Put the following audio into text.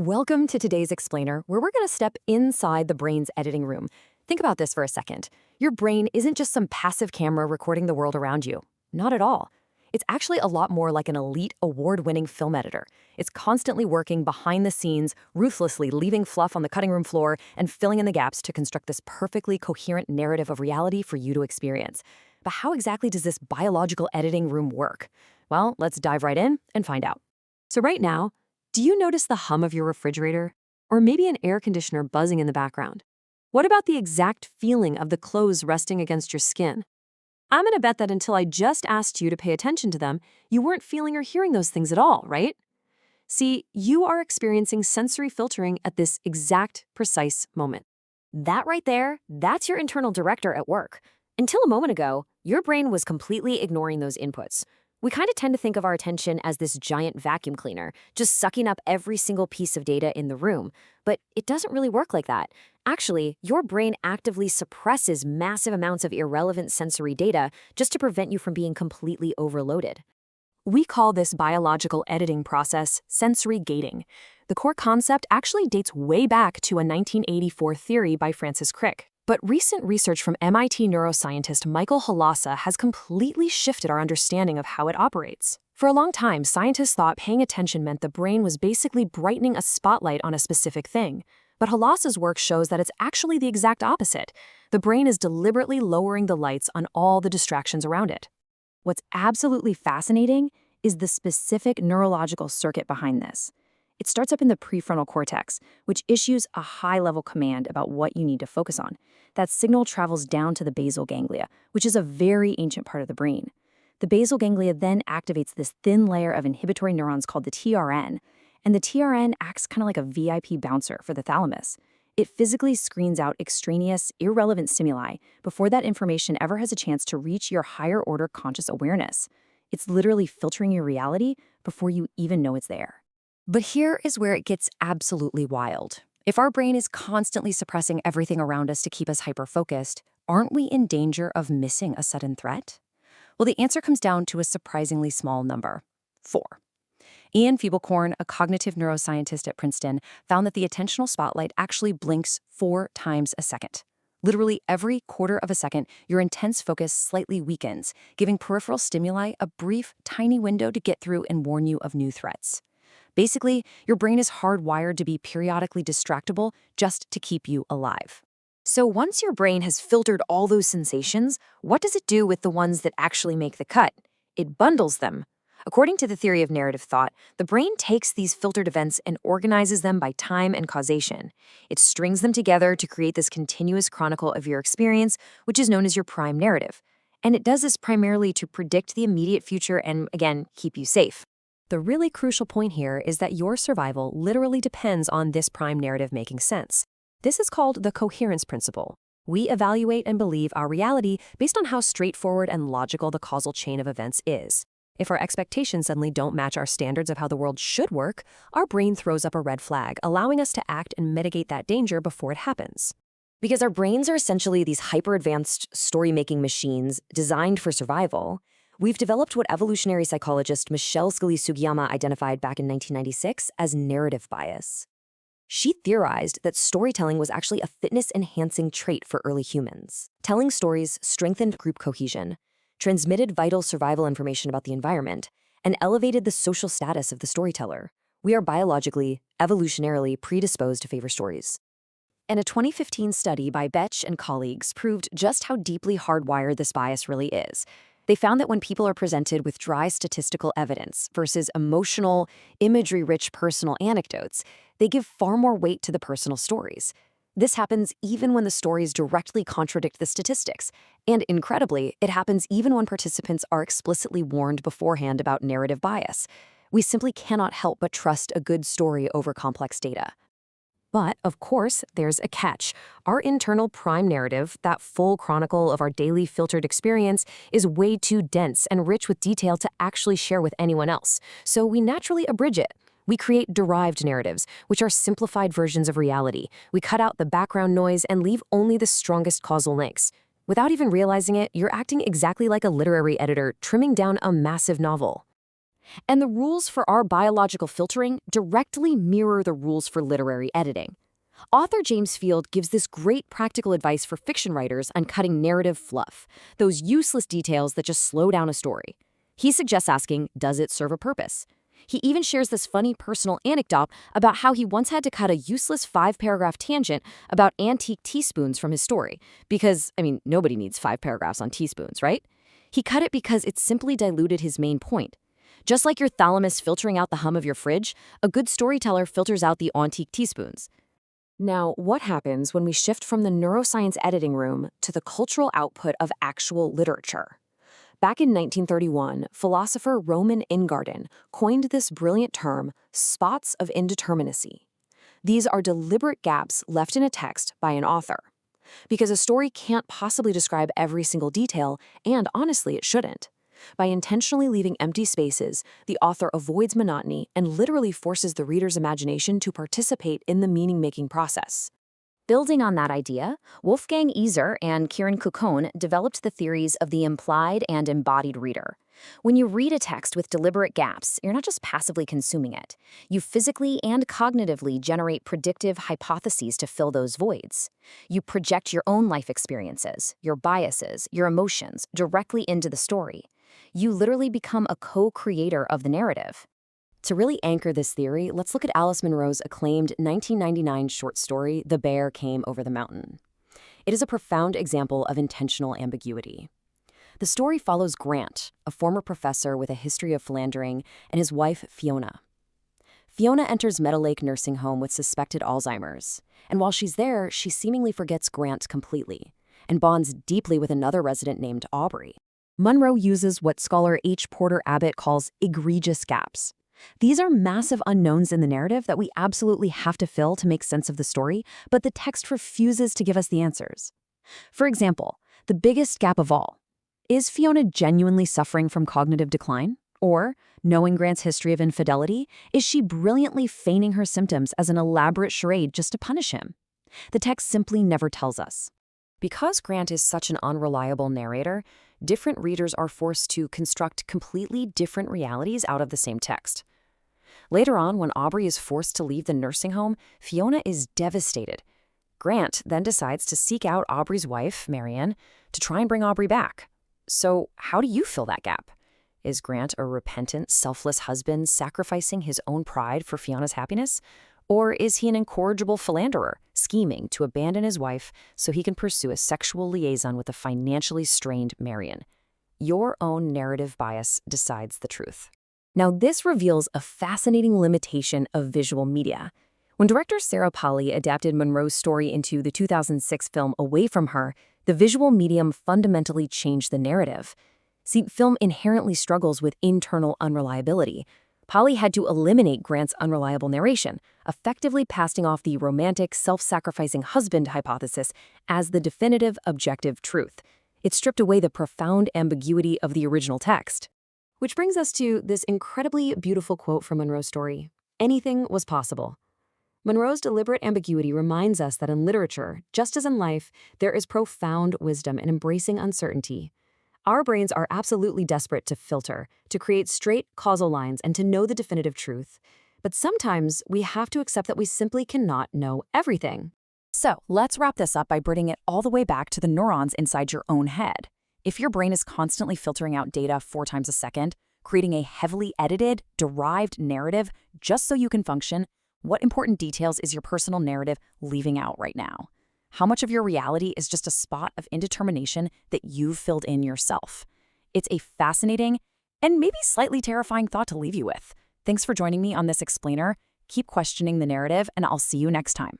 Welcome to today's explainer, where we're going to step inside the brain's editing room. Think about this for a second. Your brain isn't just some passive camera recording the world around you. Not at all. It's actually a lot more like an elite, award-winning film editor. It's constantly working behind the scenes, ruthlessly leaving fluff on the cutting room floor and filling in the gaps to construct this perfectly coherent narrative of reality for you to experience. But how exactly does this biological editing room work? Well, let's dive right in and find out. So right now, do you notice the hum of your refrigerator? Or maybe an air conditioner buzzing in the background? What about the exact feeling of the clothes resting against your skin? I'm gonna bet that until I just asked you to pay attention to them, you weren't feeling or hearing those things at all, right? See, you are experiencing sensory filtering at this exact, precise moment. That right there, that's your internal director at work. Until a moment ago, your brain was completely ignoring those inputs. We kind of tend to think of our attention as this giant vacuum cleaner, just sucking up every single piece of data in the room. But it doesn't really work like that. Actually, your brain actively suppresses massive amounts of irrelevant sensory data just to prevent you from being completely overloaded. We call this biological editing process sensory gating. The core concept actually dates way back to a 1984 theory by Francis Crick. But recent research from MIT neuroscientist Michael Halassa has completely shifted our understanding of how it operates. For a long time, scientists thought paying attention meant the brain was basically brightening a spotlight on a specific thing. But Halassa's work shows that it's actually the exact opposite. The brain is deliberately lowering the lights on all the distractions around it. What's absolutely fascinating is the specific neurological circuit behind this. It starts up in the prefrontal cortex, which issues a high-level command about what you need to focus on. That signal travels down to the basal ganglia, which is a very ancient part of the brain. The basal ganglia then activates this thin layer of inhibitory neurons called the TRN, and the TRN acts kind of like a VIP bouncer for the thalamus. It physically screens out extraneous, irrelevant stimuli before that information ever has a chance to reach your higher-order conscious awareness. It's literally filtering your reality before you even know it's there. But here is where it gets absolutely wild. If our brain is constantly suppressing everything around us to keep us hyper-focused, aren't we in danger of missing a sudden threat? Well, the answer comes down to a surprisingly small number: 4. Ian Fiebelkorn, a cognitive neuroscientist at Princeton, found that the attentional spotlight actually blinks 4 times a second. Literally every quarter of a second, your intense focus slightly weakens, giving peripheral stimuli a brief, tiny window to get through and warn you of new threats. Basically, your brain is hardwired to be periodically distractible just to keep you alive. So once your brain has filtered all those sensations, what does it do with the ones that actually make the cut? It bundles them. According to the theory of narrative thought, the brain takes these filtered events and organizes them by time and causation. It strings them together to create this continuous chronicle of your experience, which is known as your prime narrative. And it does this primarily to predict the immediate future and, again, keep you safe. The really crucial point here is that your survival literally depends on this prime narrative making sense. This is called the coherence principle. We evaluate and believe our reality based on how straightforward and logical the causal chain of events is. If our expectations suddenly don't match our standards of how the world should work, our brain throws up a red flag, allowing us to act and mitigate that danger before it happens. Because our brains are essentially these hyper-advanced story-making machines designed for survival, we've developed what evolutionary psychologist Michelle Sugiyama identified back in 1996 as narrative bias. She theorized that storytelling was actually a fitness-enhancing trait for early humans. Telling stories strengthened group cohesion, transmitted vital survival information about the environment, and elevated the social status of the storyteller. We are biologically, evolutionarily predisposed to favor stories. And a 2015 study by Betch and colleagues proved just how deeply hardwired this bias really is. They found that when people are presented with dry statistical evidence versus emotional, imagery-rich personal anecdotes, they give far more weight to the personal stories. This happens even when the stories directly contradict the statistics. And incredibly, it happens even when participants are explicitly warned beforehand about narrative bias. We simply cannot help but trust a good story over complex data. But, of course, there's a catch. Our internal prime narrative, that full chronicle of our daily filtered experience, is way too dense and rich with detail to actually share with anyone else. So we naturally abridge it. We create derived narratives, which are simplified versions of reality. We cut out the background noise and leave only the strongest causal links. Without even realizing it, you're acting exactly like a literary editor trimming down a massive novel. And the rules for our biological filtering directly mirror the rules for literary editing. Author James Field gives this great practical advice for fiction writers on cutting narrative fluff, those useless details that just slow down a story. He suggests asking, does it serve a purpose? He even shares this funny personal anecdote about how he once had to cut a useless 5-paragraph tangent about antique teaspoons from his story. Because, nobody needs 5 paragraphs on teaspoons, right? He cut it because it simply diluted his main point. Just like your thalamus filtering out the hum of your fridge, a good storyteller filters out the antique teaspoons. Now, what happens when we shift from the neuroscience editing room to the cultural output of actual literature? Back in 1931, philosopher Roman Ingarden coined this brilliant term, spots of indeterminacy. These are deliberate gaps left in a text by an author. Because a story can't possibly describe every single detail, and honestly, it shouldn't. By intentionally leaving empty spaces, the author avoids monotony and literally forces the reader's imagination to participate in the meaning-making process. Building on that idea, Wolfgang Iser and Kieran Kukone developed the theories of the implied and embodied reader. When you read a text with deliberate gaps, you're not just passively consuming it. You physically and cognitively generate predictive hypotheses to fill those voids. You project your own life experiences, your biases, your emotions directly into the story. You literally become a co-creator of the narrative. To really anchor this theory, let's look at Alice Munro's acclaimed 1999 short story, The Bear Came Over the Mountain. It is a profound example of intentional ambiguity. The story follows Grant, a former professor with a history of philandering, and his wife, Fiona. Fiona enters Meadow Lake Nursing Home with suspected Alzheimer's, and while she's there, she seemingly forgets Grant completely and bonds deeply with another resident named Aubrey. Munro uses what scholar H. Porter Abbott calls egregious gaps. These are massive unknowns in the narrative that we absolutely have to fill to make sense of the story, but the text refuses to give us the answers. For example, the biggest gap of all. Is Fiona genuinely suffering from cognitive decline? Or, knowing Grant's history of infidelity, is she brilliantly feigning her symptoms as an elaborate charade just to punish him? The text simply never tells us. Because Grant is such an unreliable narrator, different readers are forced to construct completely different realities out of the same text. Later on, when Aubrey is forced to leave the nursing home, Fiona is devastated. Grant then decides to seek out Aubrey's wife, Marianne, to try and bring Aubrey back. So how do you fill that gap? Is Grant a repentant, selfless husband sacrificing his own pride for Fiona's happiness? Or is he an incorrigible philanderer, scheming to abandon his wife so he can pursue a sexual liaison with a financially strained Marianne? Your own narrative bias decides the truth. Now, this reveals a fascinating limitation of visual media. When director Sarah Polley adapted Munro's story into the 2006 film Away From Her, the visual medium fundamentally changed the narrative. See, film inherently struggles with internal unreliability. Polley had to eliminate Grant's unreliable narration, effectively passing off the romantic, self-sacrificing husband hypothesis as the definitive, objective truth. It stripped away the profound ambiguity of the original text. Which brings us to this incredibly beautiful quote from Munro's story. Anything was possible. Munro's deliberate ambiguity reminds us that in literature, just as in life, there is profound wisdom in embracing uncertainty. Our brains are absolutely desperate to filter, to create straight causal lines, and to know the definitive truth. But sometimes we have to accept that we simply cannot know everything. So let's wrap this up by bringing it all the way back to the neurons inside your own head. If your brain is constantly filtering out data 4 times a second, creating a heavily edited, derived narrative just so you can function, what important details is your personal narrative leaving out right now? How much of your reality is just a spot of indetermination that you've filled in yourself? It's a fascinating and maybe slightly terrifying thought to leave you with. Thanks for joining me on this explainer. Keep questioning the narrative, and I'll see you next time.